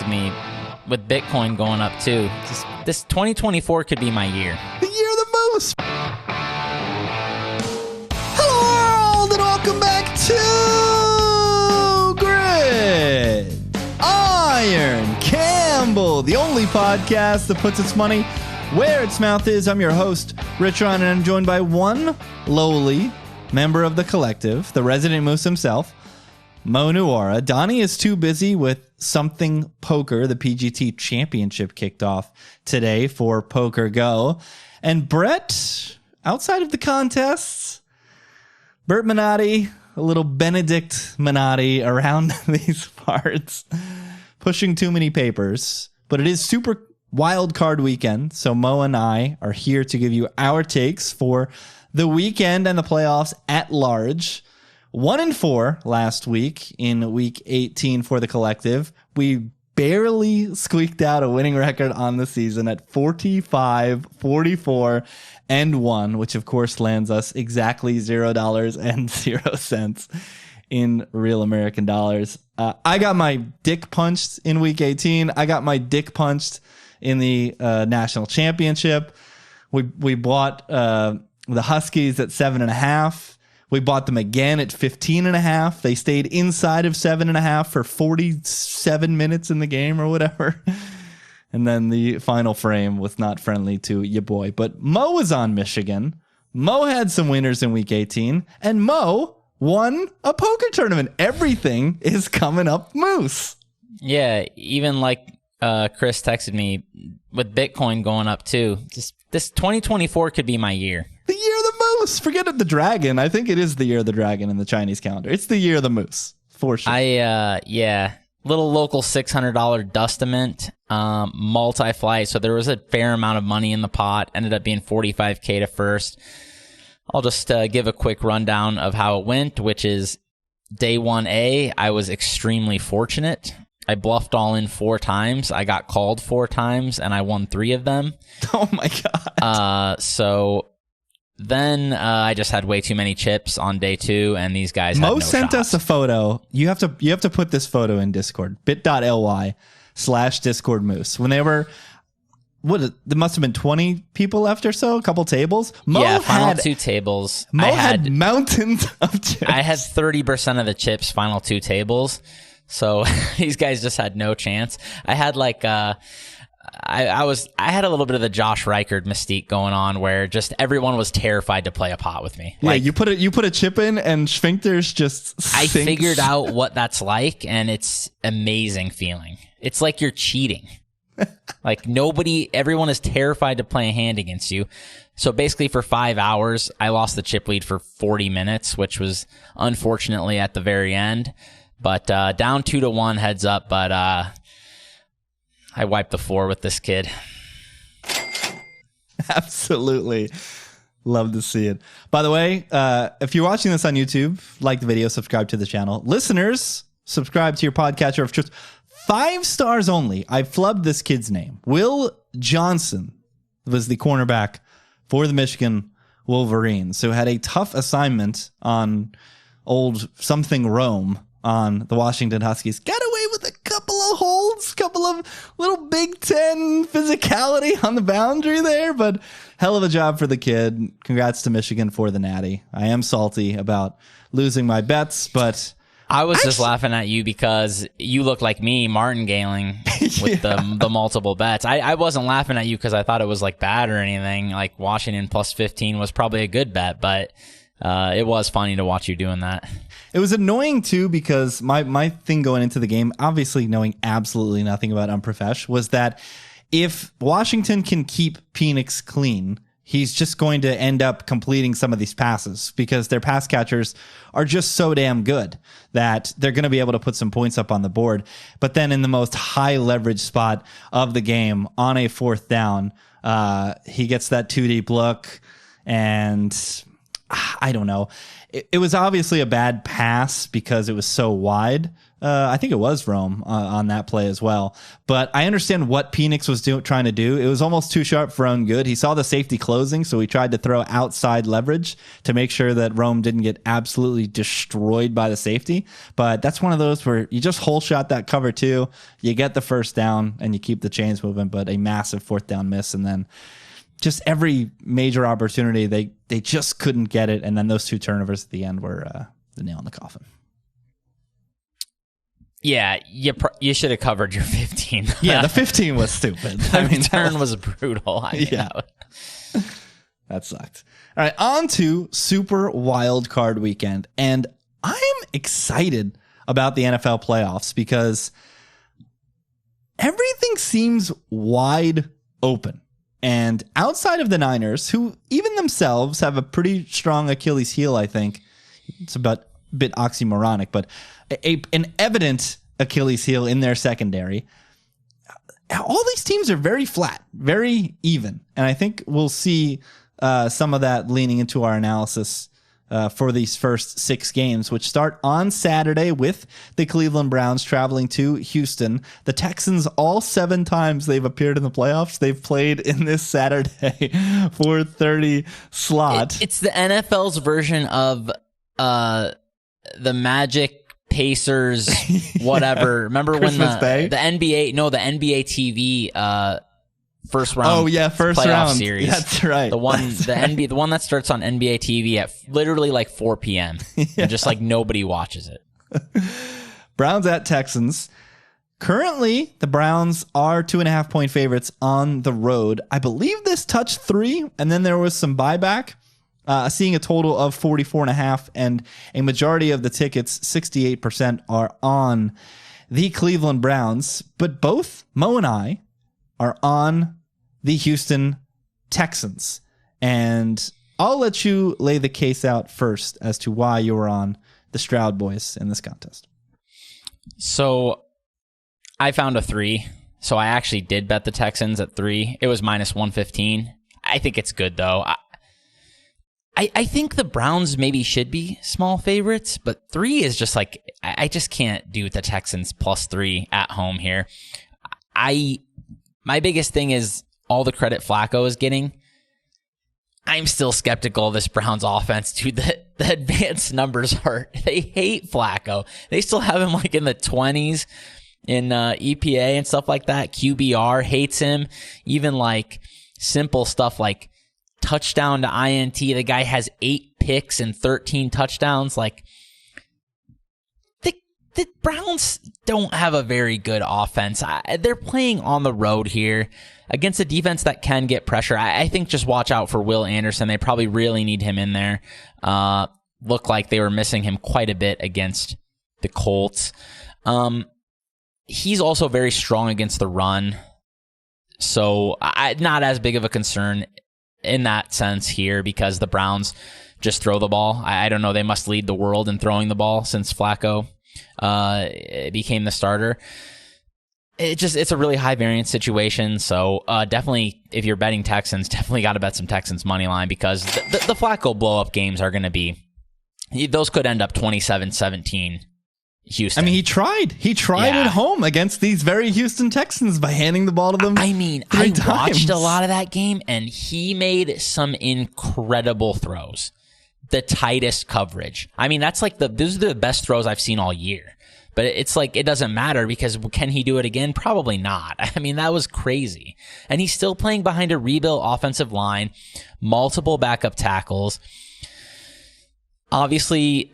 texted me with Bitcoin going up too. This 2024 could be my year. The year of the moose. Hello world and welcome back to Gridiron Campbell, the only podcast that puts its money where its mouth is. I'm your host, Rich Ron, and I'm joined by one lowly member of the collective, the resident moose himself, Mo Nuara. Donnie is too busy with something poker. The PGT Championship kicked off today for Poker Go. And Brett, outside of the contests, Bert Minotti, a little Benedict Minotti around these parts, pushing too many papers. But it is super wild card weekend, so Mo and I are here to give you our takes for the weekend and the playoffs at large. 1-4 last week in week 18 for the collective. We barely squeaked out a winning record on the season at 45, 44, and 1, which of course lands us exactly $0.00 in real American dollars. I got my dick punched in week 18. I got my dick punched in the national championship. We bought the Huskies at 7.5. We bought them again at 15.5. They stayed inside of 7.5 for 47 minutes in the game or whatever. And then the final frame was not friendly to your boy. But Mo was on Michigan. Mo had some winners in week 18. And Mo won a poker tournament. Everything is coming up moose. Yeah, even like Chris texted me with Bitcoin going up too. This 2024 could be my year. The year of the moose. Forget it, the dragon. I think it is the year of the dragon in the Chinese calendar. It's the year of the moose, for sure. Yeah. Little local $600 Dustament, multi-flight. So there was a fair amount of money in the pot. Ended up being $45K to first. I'll just give a quick rundown of how it went, which is day 1A, I was extremely fortunate. I bluffed all in 4 times. I got called 4 times, and I won 3 of them. Oh, my God. So then I just had way too many chips on day 2, and these guys had Mo no sent shot. us a photo. You have to put this photo in Discord. bit.ly/Discord Moose. When they were, there must have been 20 people left or so, a couple tables. Final 2 tables. Mo had mountains of chips. I had 30% of the chips, final 2 tables. So these guys just had no chance. I had I had a little bit of the Josh Reichard mystique going on where just everyone was terrified to play a pot with me. Yeah, you put a chip in and sphincters just I sinks. figured out what that's like, and it's amazing feeling. It's like you're cheating. Like everyone is terrified to play a hand against you. So basically for 5 hours, I lost the chip lead for 40 minutes, which was unfortunately at the very end. But down 2-1 heads up, but I wiped the floor with this kid. Absolutely. Love to see it. By the way, if you're watching this on YouTube, like the video, subscribe to the channel. Listeners, subscribe to your podcatcher of choice. 5 stars only. I flubbed this kid's name. Will Johnson was the cornerback for the Michigan Wolverines, who had a tough assignment on old something Rome on the Washington Huskies. Got away with a couple of holds, couple of little Big Ten physicality on the boundary there, but hell of a job for the kid. Congrats to Michigan for the natty. I am salty about losing my bets, but I was just laughing at you because you look like me, martingaling with the multiple bets. I wasn't laughing at you because I thought it was like bad or anything. Like Washington plus 15 was probably a good bet, but it was funny to watch you doing that. It was annoying, too, because my thing going into the game, obviously knowing absolutely nothing about Unprofesh, was that if Washington can keep Penix clean, he's just going to end up completing some of these passes because their pass catchers are just so damn good that they're going to be able to put some points up on the board. But then in the most high leverage spot of the game on a 4th down, he gets that 2-deep look, and I don't know. It was obviously a bad pass because it was so wide. I think it was Rome on that play as well. But I understand what Penix was trying to do. It was almost too sharp for own good. He saw the safety closing, so he tried to throw outside leverage to make sure that Rome didn't get absolutely destroyed by the safety. But that's one of those where you just hole shot that cover two, you get the first down, and you keep the chains moving, but a massive fourth down miss. And then just every major opportunity, they just couldn't get it. And then those two turnovers at the end were the nail in the coffin. Yeah, you should have covered your 15. Yeah, the 15 was stupid. The return was brutal. That sucked. All right, on to Super Wild Card Weekend. And I'm excited about the NFL playoffs because everything seems wide open. And outside of the Niners, who even themselves have a pretty strong Achilles heel, I think, it's a bit oxymoronic, but an evident Achilles heel in their secondary. All these teams are very flat, very even. And I think we'll see some of that leaning into our analysis for these first 6 games, which start on Saturday with the Cleveland Browns traveling to Houston. The Texans, all 7 times they've appeared in the playoffs, they've played in this Saturday 4:30 slot. It's the NFL's version of the Magic Pacers, whatever. Remember when the NBA TV first round? Oh yeah, first round series. That's right. The one that starts on NBA TV at literally like 4 p.m. and just like nobody watches it. Browns at Texans. Currently, the Browns are 2.5-point favorites on the road. I believe this touched 3, and then there was some buyback. Seeing a total of 44.5, and a majority of the tickets, 68%, are on the Cleveland Browns. But both Mo and I are on the Houston Texans. And I'll let you lay the case out first as to why you were on the Stroud boys in this contest. So I found a 3. So I actually did bet the Texans at 3. It was minus 115. I think it's good, though. I think the Browns maybe should be small favorites, but 3 is just like, I just can't do the Texans plus 3 at home here. My biggest thing is all the credit Flacco is getting. I'm still skeptical of this Browns offense, dude. The advanced numbers they hate Flacco. They still have him like in the 20s in EPA and stuff like that. QBR hates him. Even like simple stuff like touchdown to INT. The guy has 8 picks and 13 touchdowns. Like the Browns don't have a very good offense. They're playing on the road here against a defense that can get pressure. I think just watch out for Will Anderson. They probably really need him in there. Looked like they were missing him quite a bit against the Colts. He's also very strong against the run. So not as big of a concern in that sense here because the Browns just throw the ball. I don't know. They must lead the world in throwing the ball since Flacco became the starter. It's a really high variance situation. So definitely, if you're betting Texans, definitely got to bet some Texans money line because the Flacco blow up games are going to be, those could end up 27-17. Houston. I mean, he tried at home against these very Houston Texans by handing the ball to them. I mean, watched a lot of that game, and he made some incredible throws. The tightest coverage. I mean, those are the best throws I've seen all year. But it's like, it doesn't matter because can he do it again? Probably not. I mean, that was crazy. And he's still playing behind a rebuilt offensive line, multiple backup tackles. Obviously,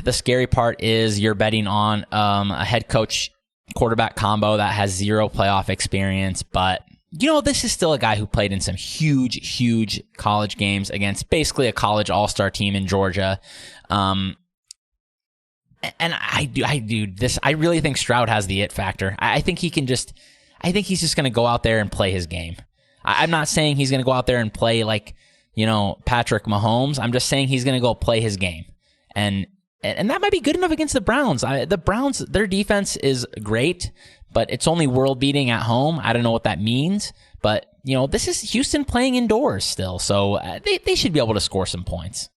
the scary part is you're betting on a head coach quarterback combo that has 0 playoff experience. But, this is still a guy who played in some huge college games against basically a college all-star team in Georgia. And I really think Stroud has the it factor. I think he's just going to go out there and play his game. I'm not saying he's going to go out there and play like, Patrick Mahomes. I'm just saying he's going to go play his game. And that might be good enough against the Browns. The Browns, their defense is great, but it's only world beating at home. I don't know what that means, but this is Houston playing indoors still, so they should be able to score some points.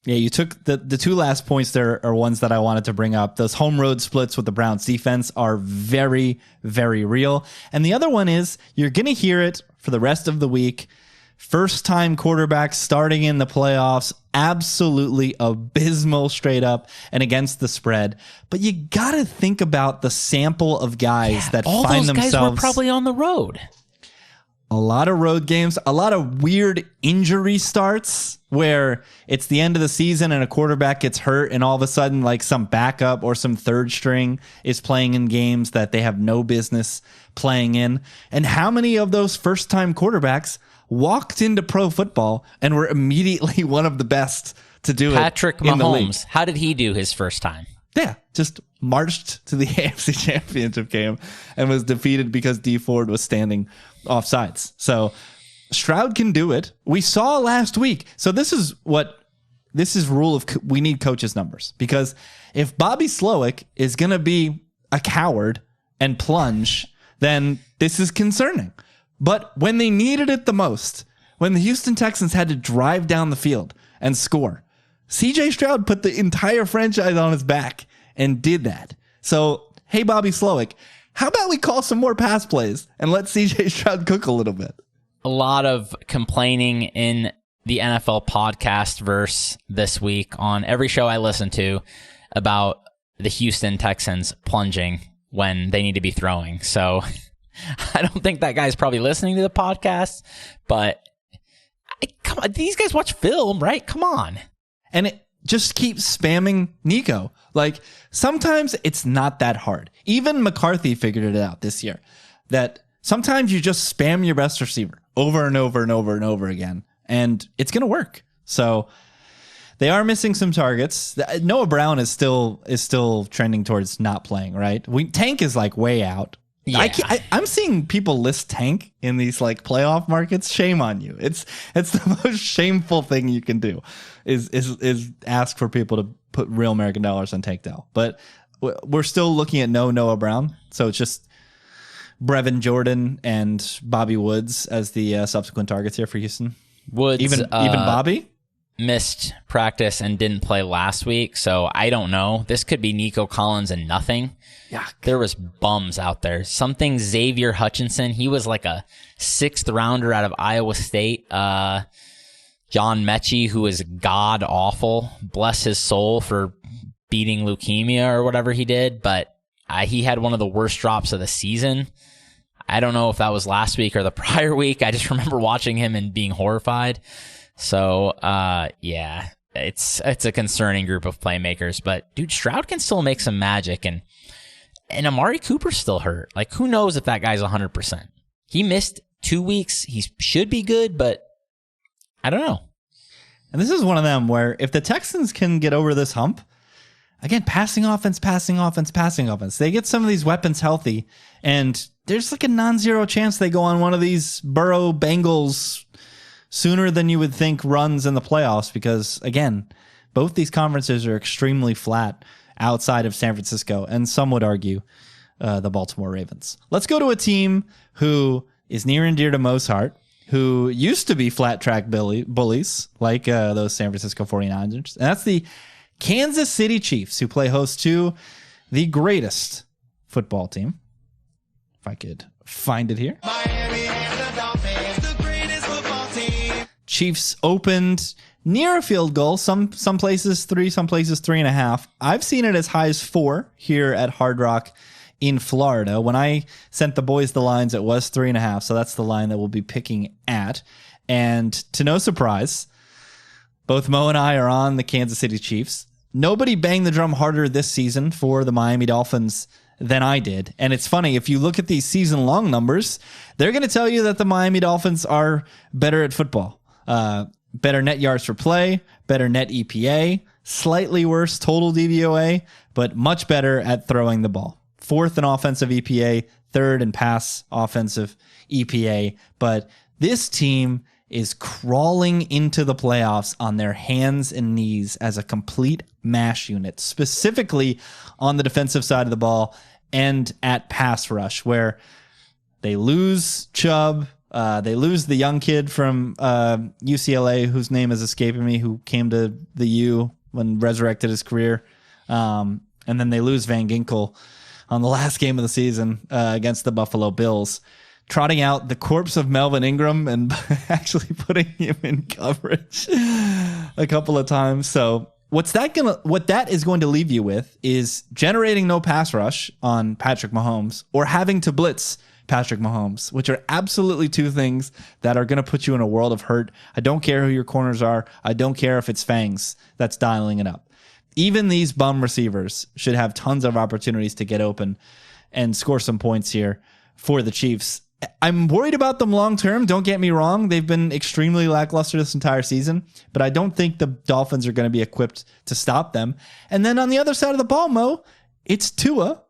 Yeah, you took the two last points there are ones that I wanted to bring up. Those home road splits with the Browns defense are very, very real. And the other one is you're going to hear it for the rest of the week. First time quarterbacks starting in the playoffs, absolutely abysmal straight up and against the spread. But you got to think about the sample of guys that all find those themselves. Guys were probably on the road. A lot of road games, a lot of weird injury starts where it's the end of the season and a quarterback gets hurt and all of a sudden like some backup or some third string is playing in games that they have no business playing in. And how many of those first time quarterbacks walked into pro football and were immediately one of the best to do Patrick it in the league? Mahomes, how did he do his first time? Yeah, just marched to the AFC Championship game and was defeated because Dee Ford was standing offsides. So Stroud can do it. We saw last week. So this is rule of we need coaches' numbers, because if Bobby Slowick is going to be a coward and plunge, then this is concerning. But when they needed it the most, when the Houston Texans had to drive down the field and score, CJ Stroud put the entire franchise on his back and did that. So, hey, Bobby Slowick, how about we call some more pass plays and let CJ Stroud cook a little bit? A lot of complaining in the NFL podcast verse this week on every show I listen to about the Houston Texans plunging when they need to be throwing. So I don't think that guy's probably listening to the podcast, but come on, these guys watch film, right? Come on. And it just keeps spamming Nico. Like, sometimes it's not that hard. Even McCarthy figured it out this year, that sometimes you just spam your best receiver over and over and over and over again, and it's going to work. So they are missing some targets. Noah Brown is still trending towards not playing, right? Tank is like way out. Yeah. I'm seeing people list Tank in these like playoff markets. Shame on you. It's the most shameful thing you can do is ask for people to put real American dollars on Tank Dell. But we're still looking at no Noah Brown. So it's just Brevin Jordan and Bobby Woods as the subsequent targets here for Houston. Woods, even Bobby missed practice and didn't play last week, so I don't know. This could be Nico Collins and nothing. Yuck. There was bums out there. Something Xavier Hutchinson. He was like a 6th rounder out of Iowa State. John Mechie, who is god awful. Bless his soul for beating leukemia or whatever he did, but he had one of the worst drops of the season. I don't know if that was last week or the prior week. I just remember watching him and being horrified. So, yeah, it's a concerning group of playmakers. But, dude, Stroud can still make some magic. And Amari Cooper's still hurt. Like, who knows if that guy's 100%. He missed 2 weeks. He should be good, but I don't know. And this is one of them where if the Texans can get over this hump, again, passing offense. They get some of these weapons healthy, and there's like a non-zero chance they go on one of these Burrow Bengals sooner than you would think runs in the playoffs, because, again, both these conferences are extremely flat outside of San Francisco, and some would argue the Baltimore Ravens. Let's go to a team who is near and dear to Mo's heart, who used to be flat track bullies like those San Francisco 49ers, and that's the Kansas City Chiefs, who play host to the greatest football team. If I could find it here. Miami and the Dolphins, the greatest football team. Chiefs opened near a field goal. Some places 3, some places 3.5. I've seen it as high as 4 here at Hard Rock in Florida. When I sent the boys the lines, it was 3.5. So that's the line that we'll be picking at. And to no surprise, both Mo and I are on the Kansas City Chiefs. Nobody banged the drum harder this season for the Miami Dolphins than I did. And it's funny, if you look at these season-long numbers, they're going to tell you that the Miami Dolphins are better at football. Better net yards per play, better net EPA, slightly worse total DVOA, but much better at throwing the ball. 4th in offensive EPA, 3rd in pass offensive EPA. But this team is crawling into the playoffs on their hands and knees as a complete mash unit, specifically on the defensive side of the ball and at pass rush, where they lose Chubb, They lose the young kid from UCLA, whose name is escaping me, who came to the U when resurrected his career. And then they lose Van Ginkel on the last game of the season against the Buffalo Bills, trotting out the corpse of Melvin Ingram and actually putting him in coverage a couple of times. So what that is going to leave you with is generating no pass rush on Patrick Mahomes or having to blitz Patrick Mahomes, which are absolutely two things that are going to put you in a world of hurt. I don't care who your corners are. I don't care if it's Fangs that's dialing it up. Even these bum receivers should have tons of opportunities to get open and score some points here for the Chiefs. I'm worried about them long term. Don't get me wrong. They've been extremely lackluster this entire season, but I don't think the Dolphins are going to be equipped to stop them. And then on the other side of the ball, Mo, it's Tua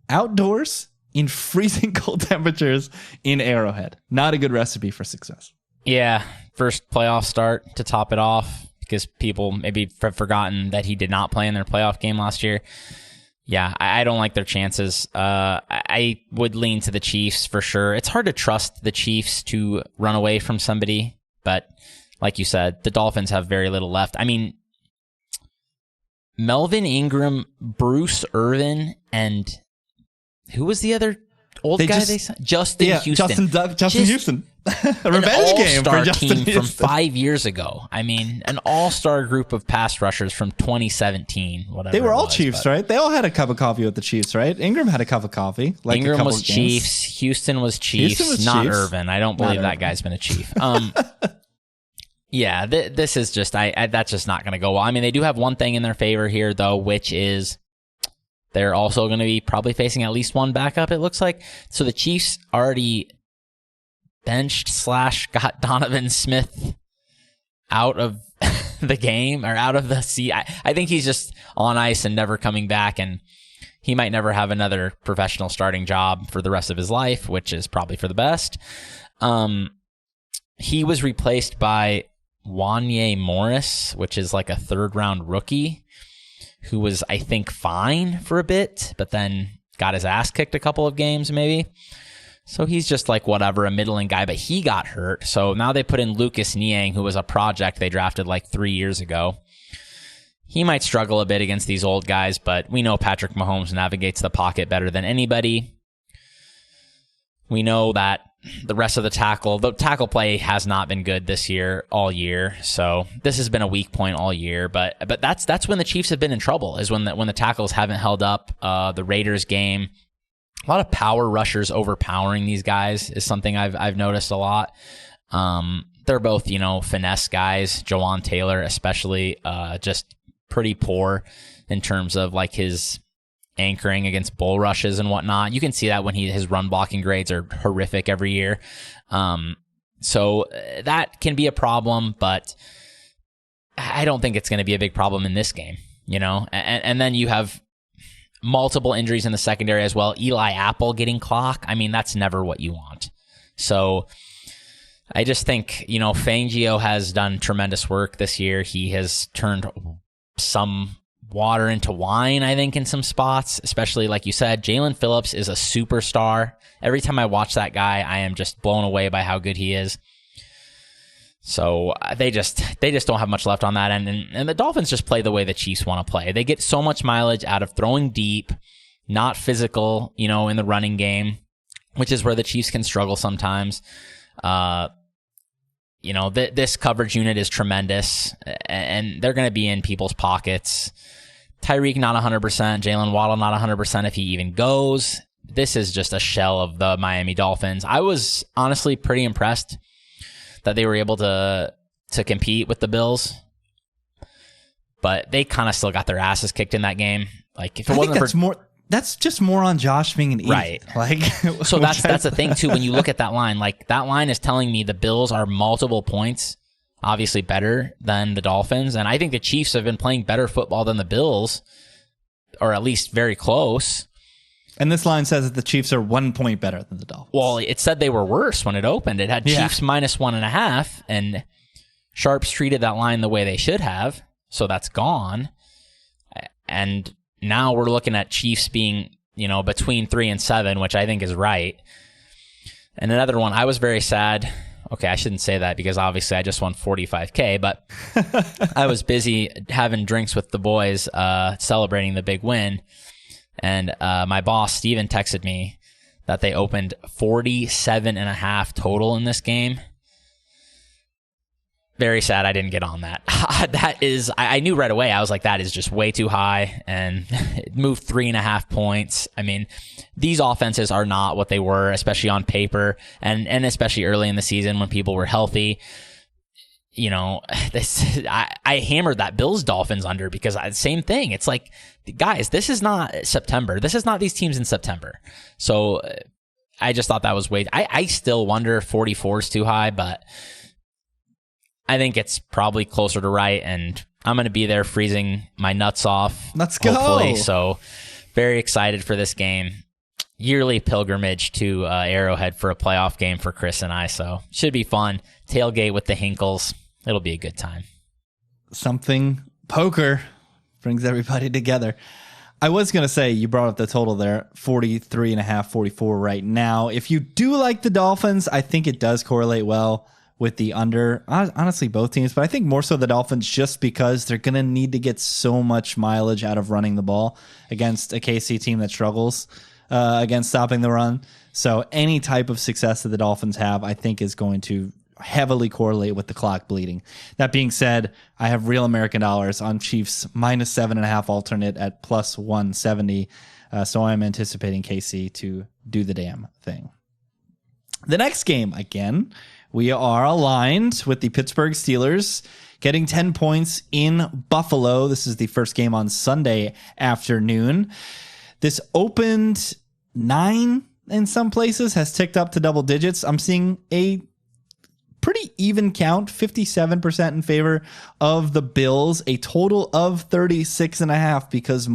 outdoors in freezing cold temperatures in Arrowhead. Not a good recipe for success. Yeah, first playoff start to top it off, because people maybe have forgotten that he did not play in their playoff game last year. Yeah, I don't like their chances. I would lean to the Chiefs for sure. It's hard to trust the Chiefs to run away from somebody, but like you said, the Dolphins have very little left. I mean, Melvin Ingram, Bruce Irvin, and who was the other old guy they signed? Justin Houston. Justin Houston. A revenge game for Justin team Houston. From 5 years ago. I mean, an all-star group of pass rushers from 2017. Whatever. They were all Chiefs, right? They all had a cup of coffee with the Chiefs, right? Ingram had a cup of coffee. Ingram was Chiefs. Houston was Chiefs. Not Irvin. I don't believe that guy's been a Chief. Yeah, this is just that's just not going to go well. I mean, they do have one thing in their favor here, though, which is they're also going to be probably facing at least one backup, it looks like. So the Chiefs already benched / got Donovan Smith out of the game or out of the seat. I think he's just on ice and never coming back, and he might never have another professional starting job for the rest of his life, which is probably for the best. He was replaced by Wanye Morris, which is like a third-round rookie, who was, I think, fine for a bit, but then got his ass kicked a couple of games maybe. So he's just like whatever, a middling guy, but he got hurt. So now they put in Lucas Niang, who was a project they drafted like 3 years ago. He might struggle a bit against these old guys, but we know Patrick Mahomes navigates the pocket better than anybody. We know that the rest of the tackle play has not been good this year, all year. So this has been a weak point all year. But that's when the Chiefs have been in trouble, is when the tackles haven't held up. The Raiders game, a lot of power rushers overpowering these guys is something I've noticed a lot. They're both, finesse guys. Jawan Taylor especially, just pretty poor in terms of like his anchoring against bull rushes and whatnot. You can see that when his run blocking grades are horrific every year. So that can be a problem, but I don't think it's going to be a big problem in this game, and then you have multiple injuries in the secondary as well. Eli Apple getting clock. I mean, that's never what you want. So I just think, Fangio has done tremendous work this year. He has turned some water into wine, I think, in some spots, especially like you said. Jalen Phillips is a superstar. Every time I watch that guy, I am just blown away by how good he is. So they just don't have much left on that end, and the Dolphins just play the way the Chiefs want to play. They get so much mileage out of throwing deep, not physical, in the running game, which is where the Chiefs can struggle sometimes. This coverage unit is tremendous, and they're going to be in people's pockets. Tyreek not 100%, Jalen Waddle not 100% if he even goes. This is just a shell of the Miami Dolphins. I was honestly pretty impressed that they were able to compete with the Bills, but they kind of still got their asses kicked in that game. Like, if it wasn't that's just more on Josh being an idiot. Right. Like, so that's the thing too. When you look at that line, like that line is telling me the Bills are multiple points, obviously better than the Dolphins, and I think the Chiefs have been playing better football than the Bills, or at least very close. And this line says that the Chiefs are 1 point better than the Dolphins. Well, it said they were worse when it opened. It had Chiefs minus 1.5, and Sharps treated that line the way they should have, so that's gone. And now we're looking at Chiefs being, between 3 and 7, which I think is right. And another one, I was very sad. Okay, I shouldn't say that because obviously I just won $45K, but I was busy having drinks with the boys, celebrating the big win. And my boss, Steven, texted me that they opened 47.5 total in this game. Very sad I didn't get on that. I knew right away. I was like, that is just way too high, and it moved 3.5 points. I mean, these offenses are not what they were, especially on paper, and especially early in the season when people were healthy. You know, I hammered that Bills Dolphins under because same thing. It's like, guys, this is not September. This is not these teams in September. So I just thought that was way. I still wonder if 44 is too high, but I think it's probably closer to right, and I'm going to be there freezing my nuts off. Let's go. Hopefully. So very excited for this game. Yearly pilgrimage to Arrowhead for a playoff game for Chris and I, so should be fun. Tailgate with the Hinkles. It'll be a good time. Something poker brings everybody together. I was going to say, you brought up the total there, 43.5, 44 right now. If you do like the Dolphins, I think it does correlate well with the under. Honestly, both teams, but I think more so the Dolphins just because they're going to need to get so much mileage out of running the ball against a KC team that struggles against stopping the run. So any type of success that the Dolphins have, I think is going to heavily correlate with the clock bleeding. That being said, I have real American dollars on Chiefs -7.5 alternate at +170. So I'm anticipating KC to do the damn thing. The next game, again, we are aligned with the Pittsburgh Steelers getting 10 points in Buffalo. This is the first game on Sunday afternoon. This opened 9 in some places, has ticked up to double digits. I'm seeing a pretty even count, 57% in favor of the Bills, a total of 36.5 because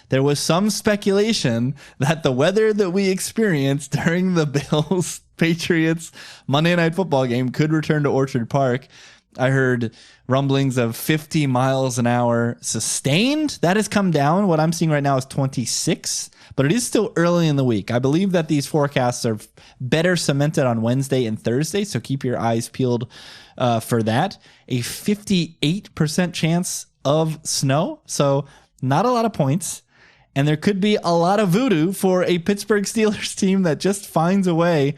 there was some speculation that the weather that we experienced during the Bills Patriots Monday Night Football game could return to Orchard Park. I heard rumblings of 50 miles an hour sustained. That has come down. What I'm seeing right now is 26, but it is still early in the week. I believe that these forecasts are better cemented on Wednesday and Thursday, so keep your eyes peeled for that. A 58% chance of snow, so not a lot of points. And there could be a lot of voodoo for a Pittsburgh Steelers team that just finds a way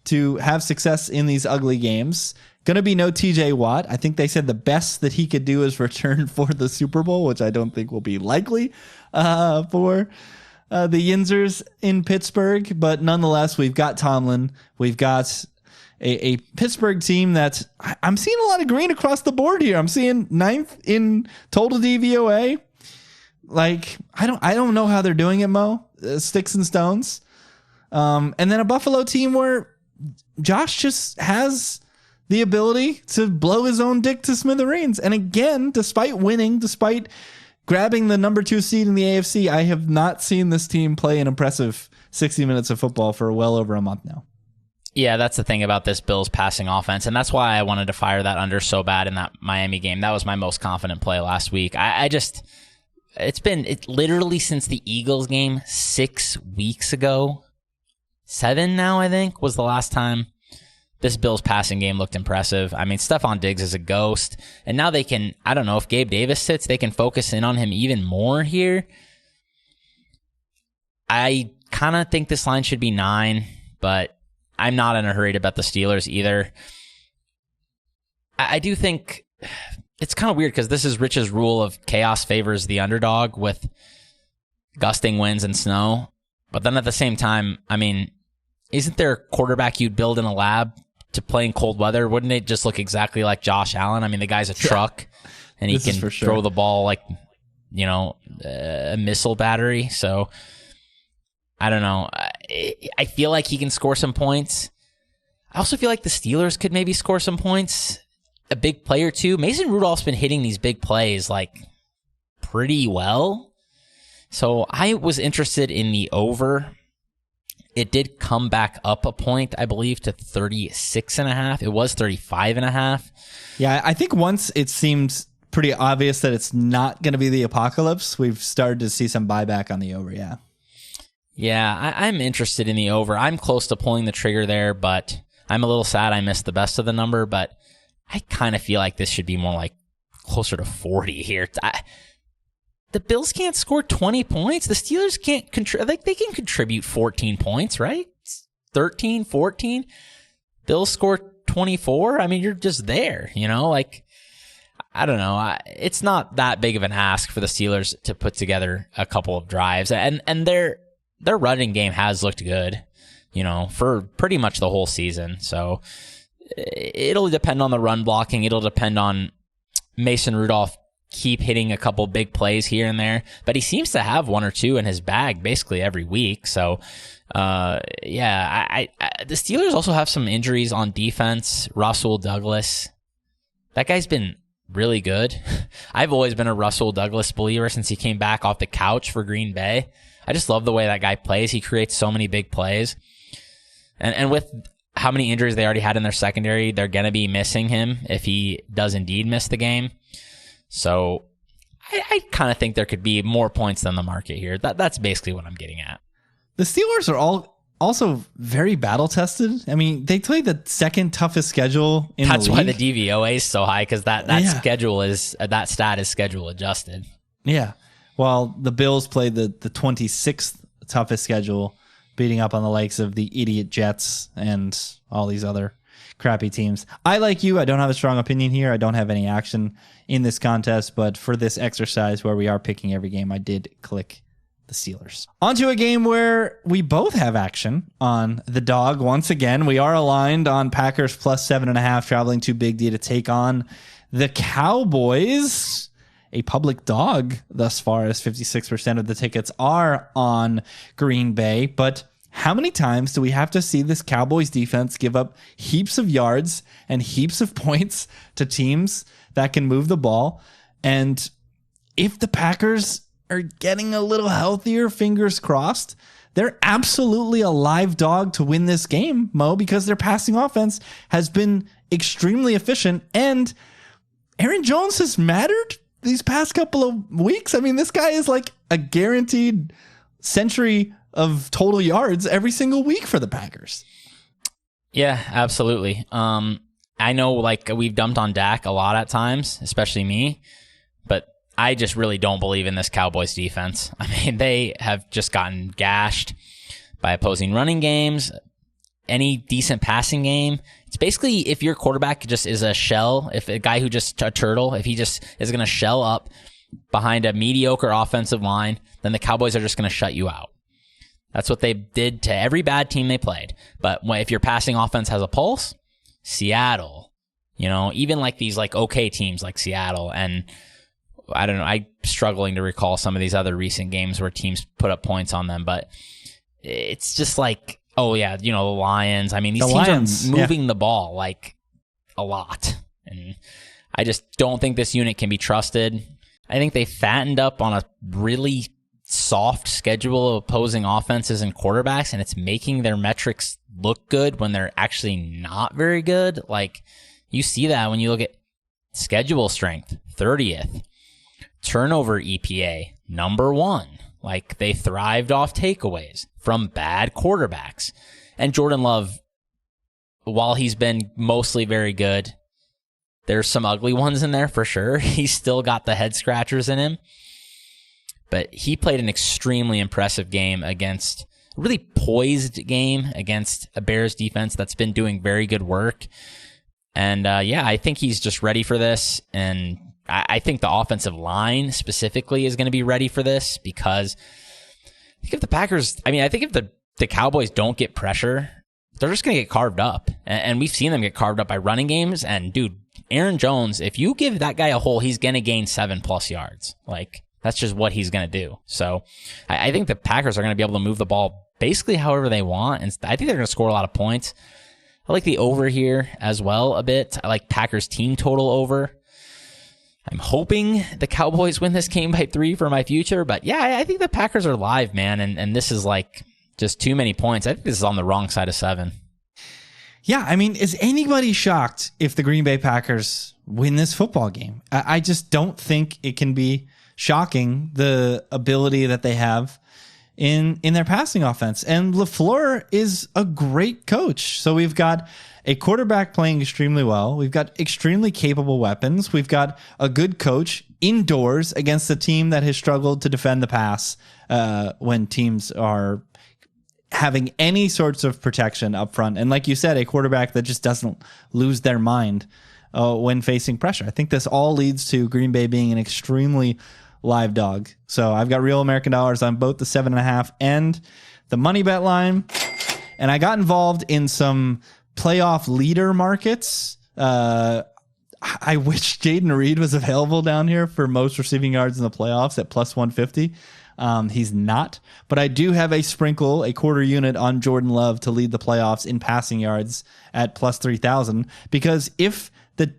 to have success in these ugly games. Going to be no TJ Watt. I think they said the best that he could do is return for the Super Bowl, which I don't think will be likely for the Yinzers in Pittsburgh. But nonetheless, we've got Tomlin. We've got a Pittsburgh team that I'm seeing a lot of green across the board here. I'm seeing 9th in total DVOA. Like, I don't know how they're doing it, Mo. Sticks and stones. And then a Buffalo team where Josh just has the ability to blow his own dick to smithereens. And again, despite winning, despite grabbing the number 2 seed in the AFC, I have not seen this team play an impressive 60 minutes of football for well over a month now. Yeah, that's the thing about this Bills passing offense, and that's why I wanted to fire that under so bad in that Miami game. That was my most confident play last week. It's literally since the Eagles game 6 weeks ago. 7 now, I think, was the last time this Bills passing game looked impressive. I mean, Stephon Diggs is a ghost, and now they can, I don't know, if Gabe Davis sits, they can focus in on him even more here. I kind of think this line should be 9, but I'm not in a hurry to bet the Steelers either. I do think it's kind of weird because this is Rich's rule of chaos favors the underdog with gusting winds and snow. But then at the same time, I mean, isn't there a quarterback you'd build in a lab to play in cold weather? Wouldn't it just look exactly like Josh Allen? I mean, the guy's a truck, and he can throw the ball like, a missile battery. So I don't know. I feel like he can score some points. I also feel like the Steelers could maybe score some points. A big play or two. Mason Rudolph's been hitting these big plays like pretty well. So I was interested in the over. It did come back up a point, I believe, to 36.5. It was 35.5. Yeah, I think once it seemed pretty obvious that it's not going to be the apocalypse, we've started to see some buyback on the over, yeah. Yeah, I'm interested in the over. I'm close to pulling the trigger there, but I'm a little sad I missed the best of the number, but I kind of feel like this should be more like closer to 40 here. The Bills can't score 20 points. The Steelers can't they can contribute 14 points, right? 13, 14. Bills score 24. I mean, you're just there, like, I don't know. It's not that big of an ask for the Steelers to put together a couple of drives, and their running game has looked good, for pretty much the whole season. So it'll depend on the run blocking. It'll depend on Mason Rudolph keep hitting a couple big plays here and there, but he seems to have one or two in his bag basically every week. So, the Steelers also have some injuries on defense. Russell Douglas, that guy's been really good. I've always been a Russell Douglas believer since he came back off the couch for Green Bay. I just love the way that guy plays. He creates so many big plays. And with how many injuries they already had in their secondary, they're going to be missing him if he does indeed miss the game. So I kind of think there could be more points than the market here. That's basically what I'm getting at. The Steelers are also very battle tested. I mean, they play the second toughest schedule in the league. That's why the DVOA is so high, because that schedule is that stat is schedule adjusted. Yeah. While the Bills played the 26th toughest schedule, beating up on the likes of the idiot Jets and all these other crappy teams. I, like you, I don't have a strong opinion here. I don't have any action in this contest, but for this exercise where we are picking every game, I did click the Steelers. On to a game where we both have action on the dog. Once again, we are aligned on Packers plus 7.5 traveling to Big D to take on the Cowboys. A public dog thus far, as 56% of the tickets are on Green Bay. But how many times do we have to see this Cowboys defense give up heaps of yards and heaps of points to teams that can move the ball? And if the Packers are getting a little healthier, fingers crossed, they're absolutely a live dog to win this game, Mo, because their passing offense has been extremely efficient, and Aaron Jones has mattered these past couple of weeks. I mean, this guy is like a guaranteed century of total yards every single week for the Packers. Yeah, absolutely. I know, like, we've dumped on Dak a lot at times, especially me, but I just really don't believe in this Cowboys defense. I mean, they have just gotten gashed by opposing running games. Any decent passing game, it's basically if your quarterback just is a shell, if a guy who just a turtle, if he just is going to shell up behind a mediocre offensive line, then the Cowboys are just going to shut you out. That's what they did to every bad team they played. But if your passing offense has a pulse, Seattle, even like these like okay teams like Seattle, and I don't know, I'm struggling to recall some of these other recent games where teams put up points on them, but it's just like, oh yeah, the Lions. I mean, these teams are moving the ball like a lot, and I just don't think this unit can be trusted. I think they fattened up on a really soft schedule of opposing offenses and quarterbacks, and it's making their metrics look good when they're actually not very good. Like, you see that when you look at schedule strength, 30th, turnover EPA, number 1. Like, they thrived off takeaways from bad quarterbacks. And Jordan Love, while he's been mostly very good, there's some ugly ones in there for sure. He's still got the head scratchers in him. But he played an extremely impressive game against a really poised game against a Bears defense that's been doing very good work. And I think he's just ready for this. And I think the offensive line specifically is going to be ready for this, because I think if the Packers, I think if the Cowboys don't get pressure, they're just going to get carved up. And we've seen them get carved up by running games. And dude, Aaron Jones, if you give that guy a hole, he's going to gain 7+ yards. Like, that's just what he's going to do. So I think the Packers are going to be able to move the ball basically however they want. And I think they're going to score a lot of points. I like the over here as well a bit. I like Packers team total over. I'm hoping the Cowboys win this game by 3 for my future. But yeah, I think the Packers are live, man. And this is like just too many points. I think this is on the wrong side of 7. Yeah, I mean, is anybody shocked if the Green Bay Packers win this football game? I just don't think it can be shocking, the ability that they have in their passing offense. And LaFleur is a great coach. So we've got a quarterback playing extremely well. We've got extremely capable weapons. We've got a good coach indoors against a team that has struggled to defend the pass when teams are having any sorts of protection up front. And like you said, a quarterback that just doesn't lose their mind when facing pressure. I think this all leads to Green Bay being an extremely live dog. So I've got real American dollars on both the 7.5 and the money bet line. And I got involved in some playoff leader markets. I wish Jaden Reed was available down here for most receiving yards in the playoffs at plus 150. He's not, but I do have a sprinkle, a quarter unit on Jordan Love to lead the playoffs in passing yards at plus 3,000, because if the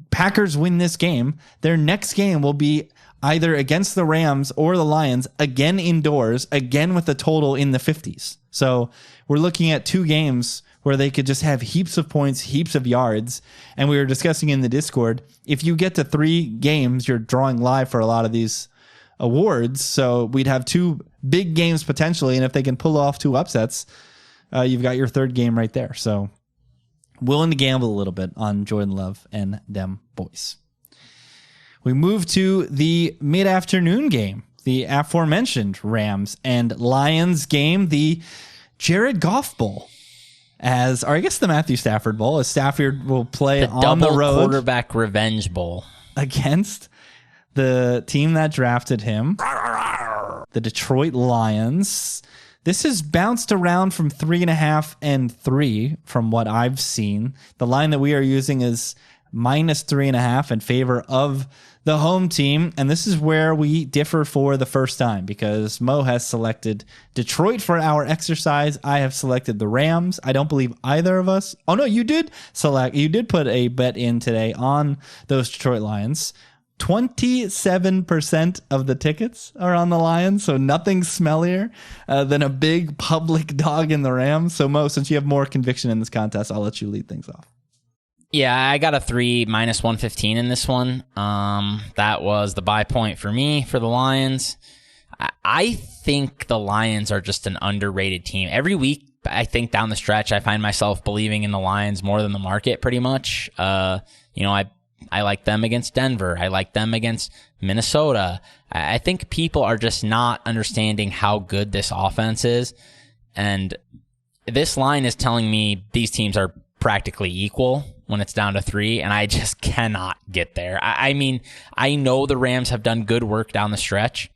Packers win this game, their next game will be either against the Rams or the Lions, again indoors, again with a total in the 50s. So we're looking at 2 games where they could just have heaps of points, heaps of yards. And we were discussing in the Discord, if you get to 3 games, you're drawing live for a lot of these awards. So we'd have 2 big games potentially. And if they can pull off 2 upsets, you've got your 3rd game right there. So willing to gamble a little bit on Jordan Love and them boys. We move to the mid-afternoon game, the aforementioned Rams and Lions game, the Jared Goff Bowl, or I guess the Matthew Stafford Bowl, as Stafford will play on the road. Quarterback Revenge Bowl against the team that drafted him, the Detroit Lions. This has bounced around from 3.5 and 3 from what I've seen. The line that we are using is minus 3.5 in favor of the home team. And this is where we differ for the first time, because Mo has selected Detroit for our exercise. I have selected the Rams. I don't believe either of us. Oh no, you did put a bet in today on those Detroit Lions. 27% of the tickets are on the Lions, so nothing smellier than a big public dog in the Rams. So Mo, since you have more conviction in this contest, I'll let you lead things off. Yeah, I got a 3 minus 115 in this one. That was the buy point for me for the Lions. I think the Lions are just an underrated team. Every week, I think down the stretch, I find myself believing in the Lions more than the market pretty much. I like them against Denver. I like them against Minnesota. I think people are just not understanding how good this offense is. And this line is telling me these teams are practically equal when it's down to 3, and I just cannot get there. I mean, I know the Rams have done good work down the stretch.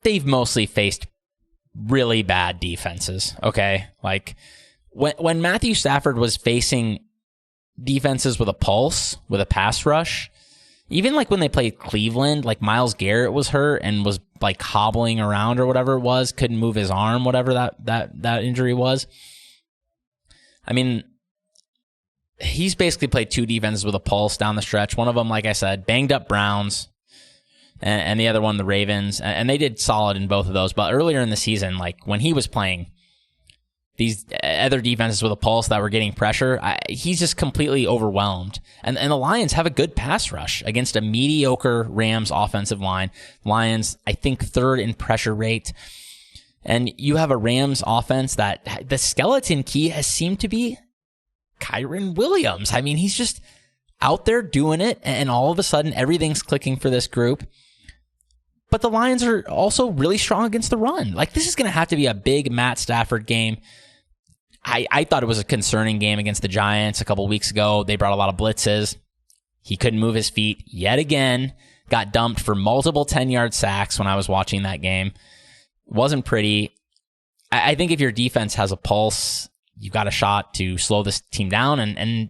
They've mostly faced really bad defenses, okay? Like, when Matthew Stafford was facing defenses with a pulse, with a pass rush, even like when they played Cleveland, like Myles Garrett was hurt and was like hobbling around or whatever it was, couldn't move his arm, whatever that injury was. I mean, he's basically played 2 defenses with a pulse down the stretch. One of them, like I said, banged up Browns, and the other one, the Ravens. And they did solid in both of those. But earlier in the season, like when he was playing these other defenses with a pulse that were getting pressure, he's just completely overwhelmed. And the Lions have a good pass rush against a mediocre Rams offensive line. Lions, I think, 3rd in pressure rate. And you have a Rams offense that the skeleton key has seemed to be Kyren Williams. I mean, he's just out there doing it, and all of a sudden everything's clicking for this group. But the Lions are also really strong against the run. Like, this is going to have to be a big Matt Stafford game. I thought it was a concerning game against the Giants a couple weeks ago. They brought a lot of blitzes. He couldn't move his feet yet again. Got dumped for multiple 10-yard sacks when I was watching that game. Wasn't pretty. I think if your defense has a pulse, you've got a shot to slow this team down. And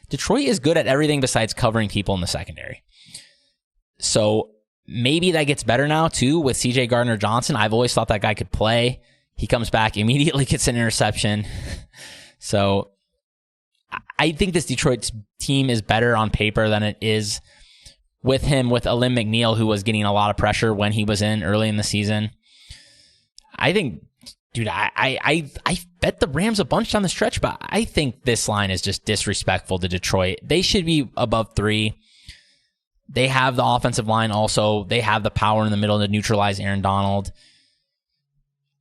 Detroit is good at everything besides covering people in the secondary. So maybe that gets better now, too, with C.J. Gardner-Johnson. I've always thought that guy could play. He comes back, immediately gets an interception. So I think this Detroit team is better on paper than it is with him, with Alim McNeil, who was getting a lot of pressure when he was in early in the season. I think, dude, I bet the Rams a bunch down the stretch, but I think this line is just disrespectful to Detroit. They should be above 3. They have the offensive line also. They have the power in the middle to neutralize Aaron Donald.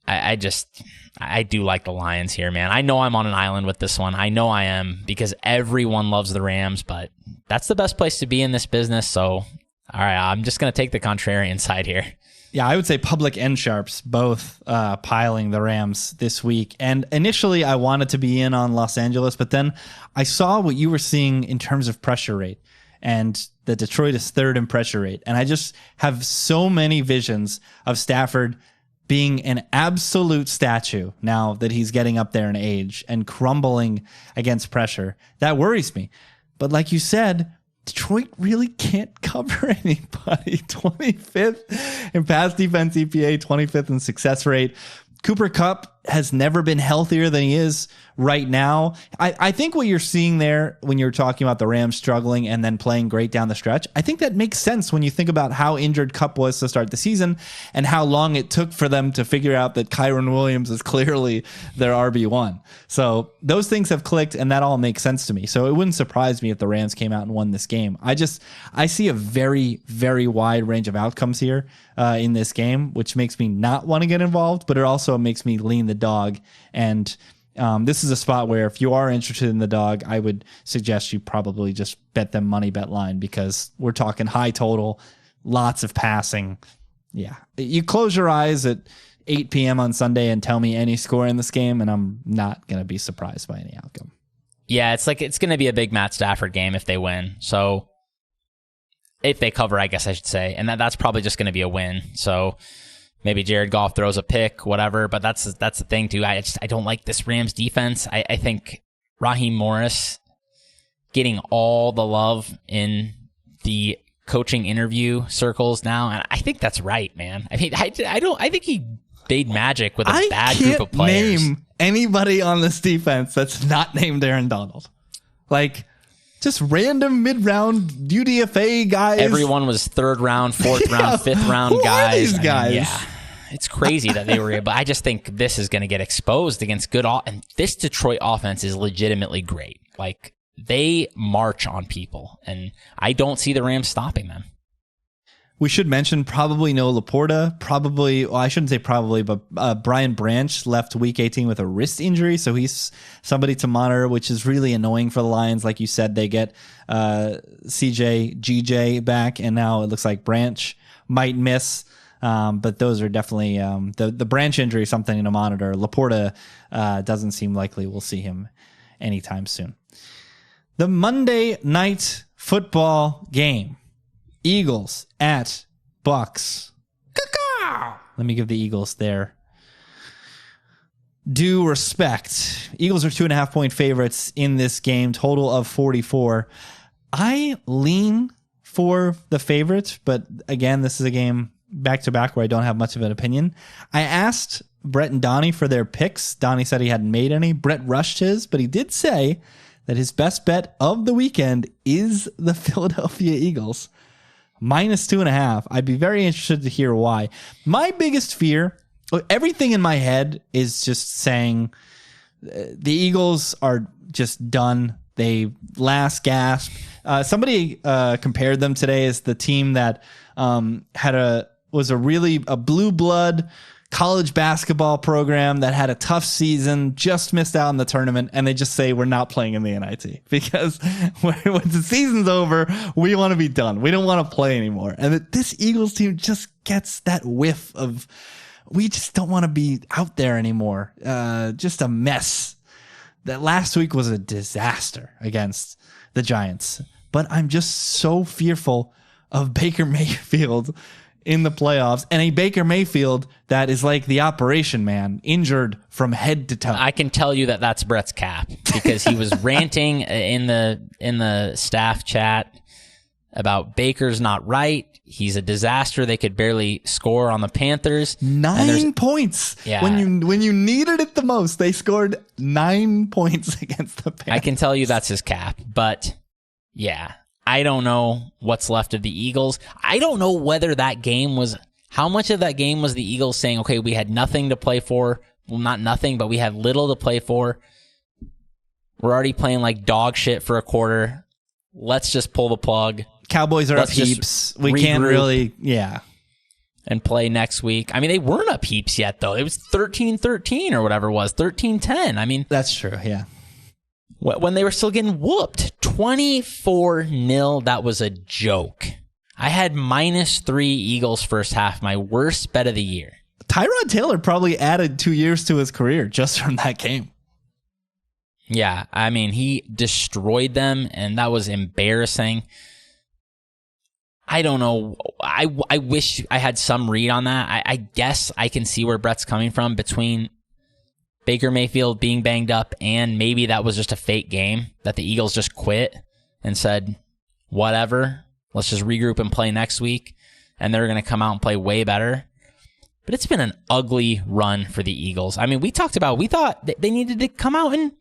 I do like the Lions here, man. I know I'm on an island with this one. I know I am because everyone loves the Rams, but that's the best place to be in this business. So, all right, I'm just going to take the contrarian side here. Yeah, I would say Public and Sharps both piling the Rams this week. And initially, I wanted to be in on Los Angeles, but then I saw what you were seeing in terms of pressure rate. And the Detroit is third in pressure rate. And I just have so many visions of Stafford being an absolute statue now that he's getting up there in age and crumbling against pressure. That worries me. But like you said, Detroit really can't cover anybody. 25th in pass defense EPA, 25th in success rate. Cooper Kupp has never been healthier than he is right now. I think what you're seeing there when you're talking about the Rams struggling and then playing great down the stretch, I think that makes sense when you think about how injured Kupp was to start the season and how long it took for them to figure out that Kyron Williams is clearly their RB1. So those things have clicked and that all makes sense to me. So it wouldn't surprise me if the Rams came out and won this game. I see a very, very wide range of outcomes here in this game, which makes me not want to get involved, but it also makes me lean the dog. And this is a spot where if you are interested in the dog, I would suggest you probably just bet them money bet line because we're talking high total, lots of passing. Yeah. You close your eyes at 8 p.m. on Sunday and tell me any score in this game, and I'm not going to be surprised by any outcome. Yeah, it's going to be a big Matt Stafford game if they win. So if they cover, I guess I should say. And that's probably just going to be a win. So maybe Jared Goff throws a pick, whatever. But that's the thing, too. I don't like this Rams defense. I think Raheem Morris getting all the love in the coaching interview circles now. And I think that's right, man. I mean, I think he made magic with a bad group of players. I can't name anybody on this defense that's not named Aaron Donald. Like, just random mid-round UDFA guys. Everyone was third round, fourth round, fifth round who guys. Are these guys? I mean, yeah, it's crazy that they were able. I just think this is going to get exposed against good. And this Detroit offense is legitimately great. Like, they march on people, and I don't see the Rams stopping them. We should mention probably no Laporta. Probably, well, I shouldn't say probably, but Brian Branch left week 18 with a wrist injury, so he's somebody to monitor, which is really annoying for the Lions. Like you said, they get CJ, GJ back, and now it looks like Branch might miss. But those are definitely the Branch injury is something to monitor. Laporta doesn't seem likely we'll see him anytime soon. The Monday night football game. Eagles at Bucks. Let me give the Eagles their due respect. Eagles are 2.5 point favorites in this game, total of 44. I lean for the favorites, but again, this is a game back to back where I don't have much of an opinion. I asked Brett and Donnie for their picks. Donnie said he hadn't made any. Brett rushed his, but he did say that his best bet of the weekend is the Philadelphia Eagles. -2.5. I'd be very interested to hear why. My biggest fear, everything in my head is just saying the Eagles are just done. They last gasp. Somebody compared them today as the team that was a blue blood college basketball program that had a tough season, just missed out in the tournament, and they just say we're not playing in the NIT because when the season's over, we want to be done. We don't want to play anymore. And this Eagles team just gets that whiff of we just don't want to be out there anymore. Just a mess. That last week was a disaster against the Giants. But I'm just so fearful of Baker Mayfield in the playoffs, and a Baker Mayfield that is like the operation man, injured from head to toe. I can tell you that that's Brett's cap because he was ranting in the staff chat about Baker's not right. He's a disaster. They could barely score on the Panthers. 9 points. Yeah. When you needed it the most, they scored 9 points against the Panthers. I can tell you that's his cap, but yeah. I don't know what's left of the Eagles. I don't know whether that game was, how much of that game was the Eagles saying, okay, we had nothing to play for. Well, not nothing, but we had little to play for. We're already playing like dog shit for a quarter. Let's just pull the plug. Cowboys are up heaps. We can't really, yeah. and play next week. I mean, they weren't up heaps yet, though. It was 13-13 or whatever it was, 13-10. I mean, that's true, yeah. When they were still getting whooped, 24-0, that was a joke. I had -3 Eagles first half, my worst bet of the year. Tyrod Taylor probably added 2 years to his career just from that game. Yeah, I mean, he destroyed them, and that was embarrassing. I don't know. I wish I had some read on that. I guess I can see where Brett's coming from between Baker Mayfield being banged up and maybe that was just a fake game that the Eagles just quit and said, whatever, let's just regroup and play next week, and they're going to come out and play way better. But it's been an ugly run for the Eagles. I mean, we thought they needed to come out and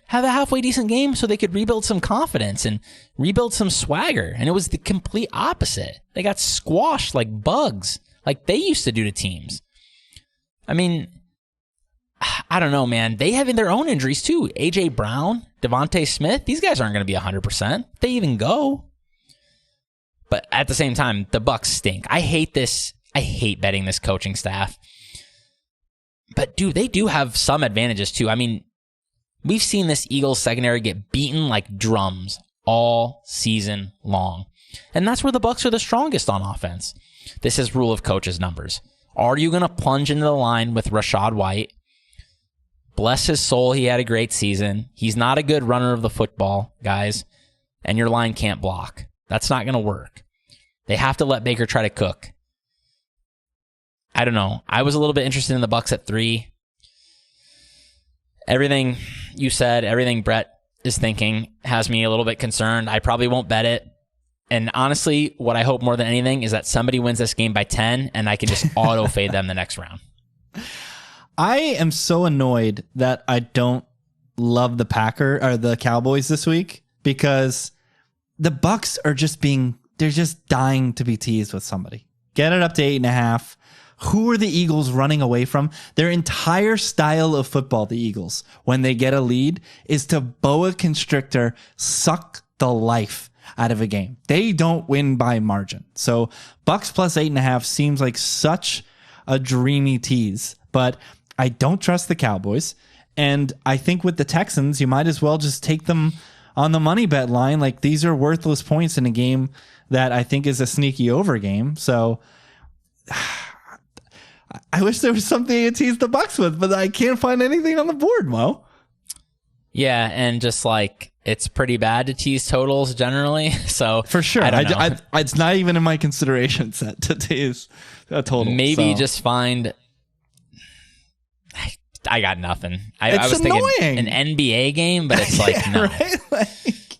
have a halfway decent game so they could rebuild some confidence and rebuild some swagger. And it was the complete opposite. They got squashed like bugs, like they used to do to teams. I mean, I don't know, man. They have their own injuries too. A.J. Brown, Devontae Smith, these guys aren't going to be 100%. They even go. But at the same time, the Bucs stink. I hate this. I hate betting this coaching staff. But, dude, they do have some advantages too. I mean, we've seen this Eagles secondary get beaten like drums all season long. And that's where the Bucs are the strongest on offense. This is rule of coaches numbers. Are you going to plunge into the line with Rachaad White? Bless his soul, he had a great season. He's not a good runner of the football, guys. And your line can't block. That's not going to work. They have to let Baker try to cook. I don't know. I was a little bit interested in the Bucs at 3. Everything you said, everything Brett is thinking has me a little bit concerned. I probably won't bet it. And honestly, what I hope more than anything is that somebody wins this game by 10 and I can just auto fade them the next round. I am so annoyed that I don't love the Cowboys this week because the Bucs are they're just dying to be teased with somebody. Get it up to 8.5. Who are the Eagles running away from? Their entire style of football, the Eagles, when they get a lead, is to boa constrictor, suck the life out of a game. They don't win by margin. So Bucs plus 8.5 seems like such a dreamy tease, but I don't trust the Cowboys. And I think with the Texans, you might as well just take them on the money bet line. Like, these are worthless points in a game that I think is a sneaky over game. So I wish there was something to tease the Bucs with, but I can't find anything on the board, Mo. Yeah, and just like, it's pretty bad to tease totals generally. So for sure, it's not even in my consideration set to tease a total. Maybe just find. I got nothing. I was annoying. Thinking an NBA game, but it's like no. Right?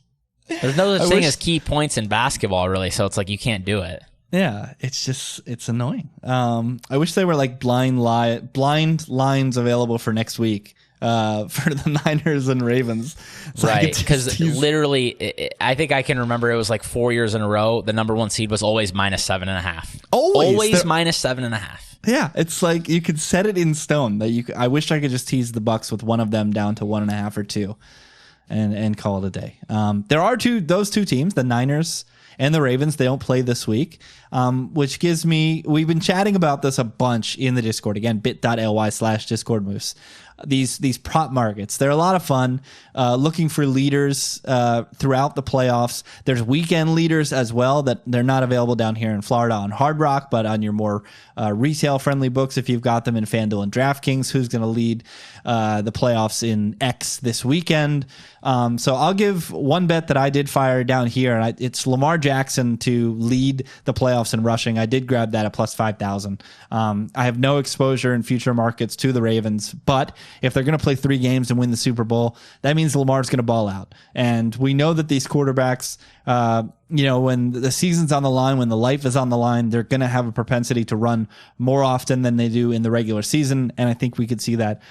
There's no such thing as key points in basketball, really. So it's like you can't do it. Yeah, it's annoying. I wish they were like blind lines available for next week for the Niners and Ravens. So right, because literally, I think I can remember it was like 4 years in a row. The number 1 seed was always -7.5. Always -7.5. Yeah, it's like you could set it in stone that you. I wish I could just tease the Bucs with one of them down to 1.5 or 2, and call it a day. There are those two teams, the Niners and the Ravens. They don't play this week, which gives me. We've been chatting about this a bunch in the Discord. Again, bit.ly/Discord Moose. These prop markets, they're a lot of fun. Looking for leaders throughout the playoffs. There's weekend leaders as well that they're not available down here in Florida on Hard Rock, but on your more retail friendly books, if you've got them in FanDuel and DraftKings, who's going to lead the playoffs in X this weekend. So I'll give one bet that I did fire down here, and it's Lamar Jackson to lead the playoffs in rushing. I did grab that at plus 5,000. I have no exposure in future markets to the Ravens, but if they're going to play 3 games and win the Super Bowl, that means Lamar's going to ball out. And we know that these quarterbacks, when the season's on the line, when the life is on the line, they're going to have a propensity to run more often than they do in the regular season. And I think we could see that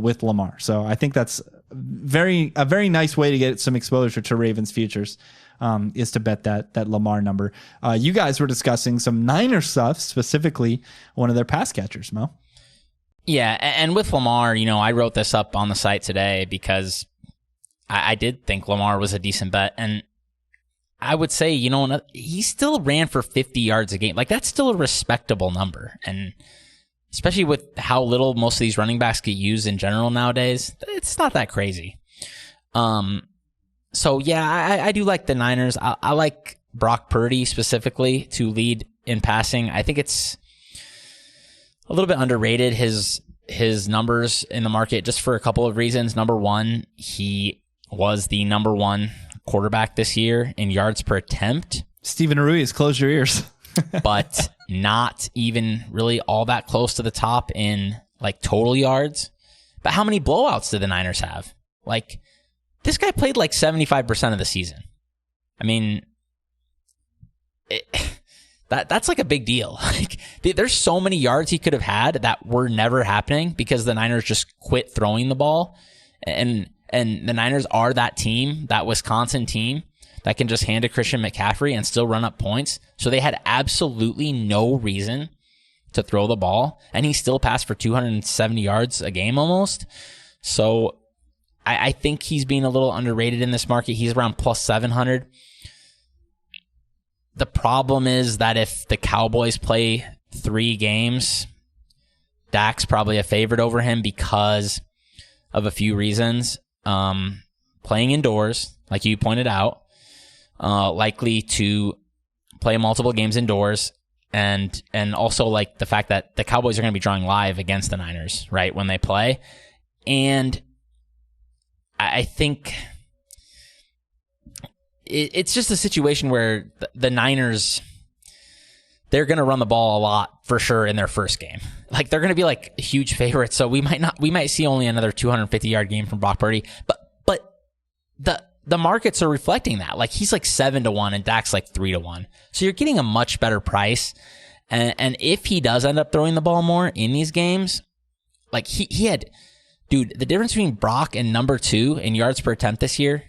with Lamar. So I think that's a very nice way to get some exposure to Ravens futures. Is to bet that Lamar number. You guys were discussing some Niner stuff, specifically one of their pass catchers, Mo. Yeah, and with Lamar, I wrote this up on the site today because I did think Lamar was a decent bet, and I would say, he still ran for 50 yards a game. Like, that's still a respectable number. And especially with how little most of these running backs get used in general nowadays, it's not that crazy. So, yeah, I do like the Niners. I like Brock Purdy specifically to lead in passing. I think it's a little bit underrated, his numbers in the market, just for a couple of reasons. Number one, he was the number one quarterback this year in yards per attempt. Stephen Ruiz, close your ears. But not even really all that close to the top in like total yards. But how many blowouts did the Niners have? Like, this guy played like 75% of the season. I mean, that's like a big deal. Like, there's so many yards he could have had that were never happening because the Niners just quit throwing the ball. And the Niners are that team, that Wisconsin team, that can just hand to Christian McCaffrey and still run up points. So they had absolutely no reason to throw the ball, and he still passed for 270 yards a game almost. So I think he's being a little underrated in this market. He's around plus 700. The problem is that if the Cowboys play 3 games, Dak's probably a favorite over him because of a few reasons. Playing indoors, like you pointed out, likely to play multiple games indoors, and also like the fact that the Cowboys are going to be drawing live against the Niners, right, when they play. And I think it's just a situation where the Niners, they're going to run the ball a lot for sure in their first game. Like, they're going to be like huge favorites. So we might see only another 250-yard game from Brock Purdy, but the markets are reflecting that. Like, he's like 7-1 and Dak's like 3-1. So you're getting a much better price. And if he does end up throwing the ball more in these games, like he had, dude, the difference between Brock and number 2 in yards per attempt this year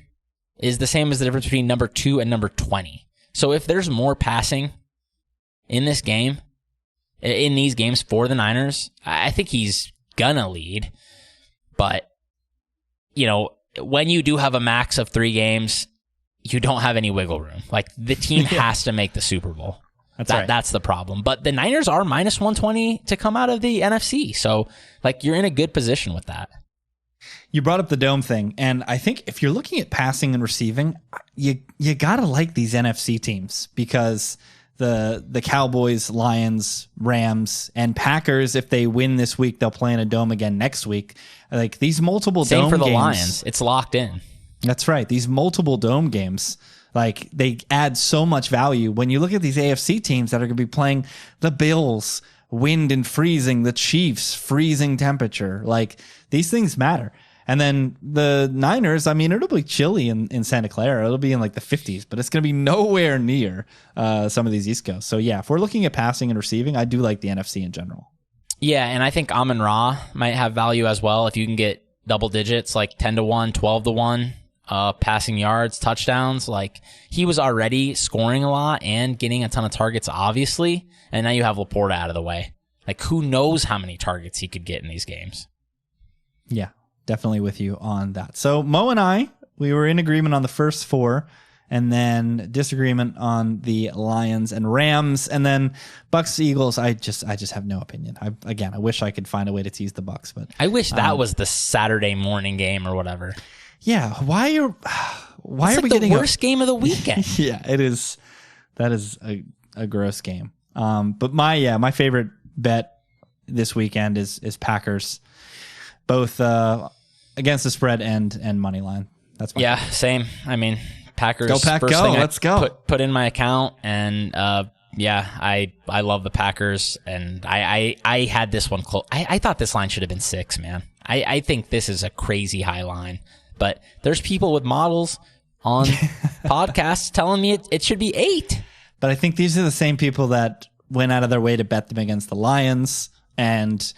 is the same as the difference between number 2 and number 20. So if there's more passing in this game, in these games for the Niners, I think he's gonna lead. But, when you do have a max of 3 games, you don't have any wiggle room. Like, the team has to make the Super Bowl. Right. That's the problem. But the Niners are minus 120 to come out of the NFC. So, like, you're in a good position with that. You brought up the dome thing, and I think if you're looking at passing and receiving, you gotta like these NFC teams because the Cowboys, Lions, Rams, and Packers, if they win this week, they'll play in a dome again next week. Like, these multiple dome games. Same for the Lions. It's locked in. That's right. These multiple dome games, like, they add so much value. When you look at these AFC teams that are going to be playing the Bills, wind and freezing, the Chiefs, freezing temperature, like, these things matter. And then the Niners, I mean, it'll be chilly in Santa Clara. It'll be in like the 50s, but it's going to be nowhere near some of these East Coast. So, yeah, if we're looking at passing and receiving, I do like the NFC in general. Yeah, and I think Amon-Ra might have value as well if you can get double digits, like 10-1, 12-1, passing yards, touchdowns. Like, he was already scoring a lot and getting a ton of targets, obviously, and now you have Laporta out of the way. Like, who knows how many targets he could get in these games. Yeah. Definitely with you on that. So Mo and I, we were in agreement on the first 4, and then disagreement on the Lions and Rams, and then Bucks, Eagles. I just have no opinion. I wish I could find a way to tease the Bucks, but I wish that was the Saturday morning game or whatever. Yeah, why are we the getting worst game of the weekend? Yeah, it is. That is a gross game. But my favorite bet this weekend is Packers. Both against the spread and money line. That's my favorite. Same. I mean, Packers. Go Pack, go! Let's go. Put in my account, and I love the Packers, and I had this one close. I thought this line should have been 6, man. I think this is a crazy high line, but there's people with models on podcasts telling me it should be 8. But I think these are the same people that went out of their way to bet them against the Lions and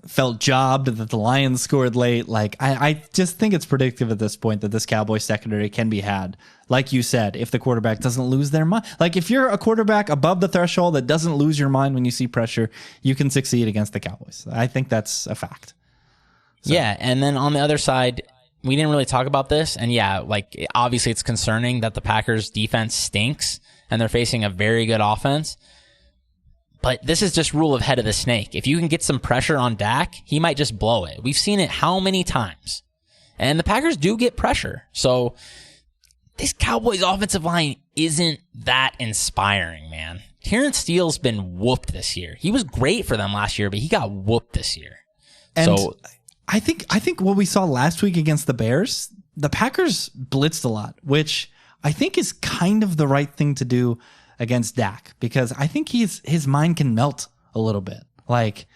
felt jobbed that the Lions scored late. Like, I just think it's predictive at this point that this Cowboys secondary can be had. Like you said, if the quarterback doesn't lose their mind. Like, if you're a quarterback above the threshold that doesn't lose your mind when you see pressure, you can succeed against the Cowboys. I think that's a fact. So. Yeah, and then on the other side, we didn't really talk about this. And yeah, like obviously it's concerning that the Packers defense stinks and they're facing a very good offense. But this is just rule of head of the snake. If you can get some pressure on Dak, he might just blow it. We've seen it how many times? And the Packers do get pressure. So this Cowboys offensive line isn't that inspiring, man. Terrence Steele's been whooped this year. He was great for them last year, but he got whooped this year. And so I think what we saw last week against the Bears, the Packers blitzed a lot, which I think is kind of the right thing to do against Dak, because I think his mind can melt a little bit. Like,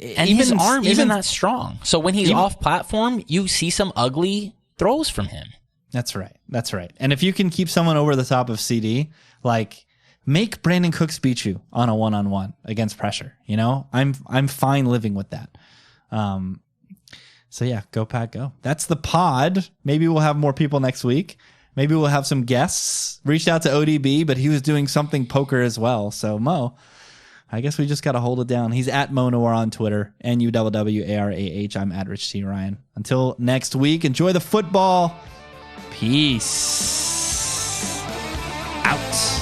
and his arm isn't that strong. So when he's off platform, you see some ugly throws from him. That's right. And if you can keep someone over the top of CD, like make Brandon Cooks beat you on a one-on-one against pressure. You know, I'm fine living with that. So yeah, go Pack, go. That's the pod. Maybe we'll have more people next week. Maybe we'll have some guests. Reached out to ODB, but he was doing something poker as well. So Mo, I guess we just got to hold it down. He's at Mo Noir on Twitter, NUWWARAH. I'm at Rich T. Ryan. Until next week, enjoy the football. Peace out.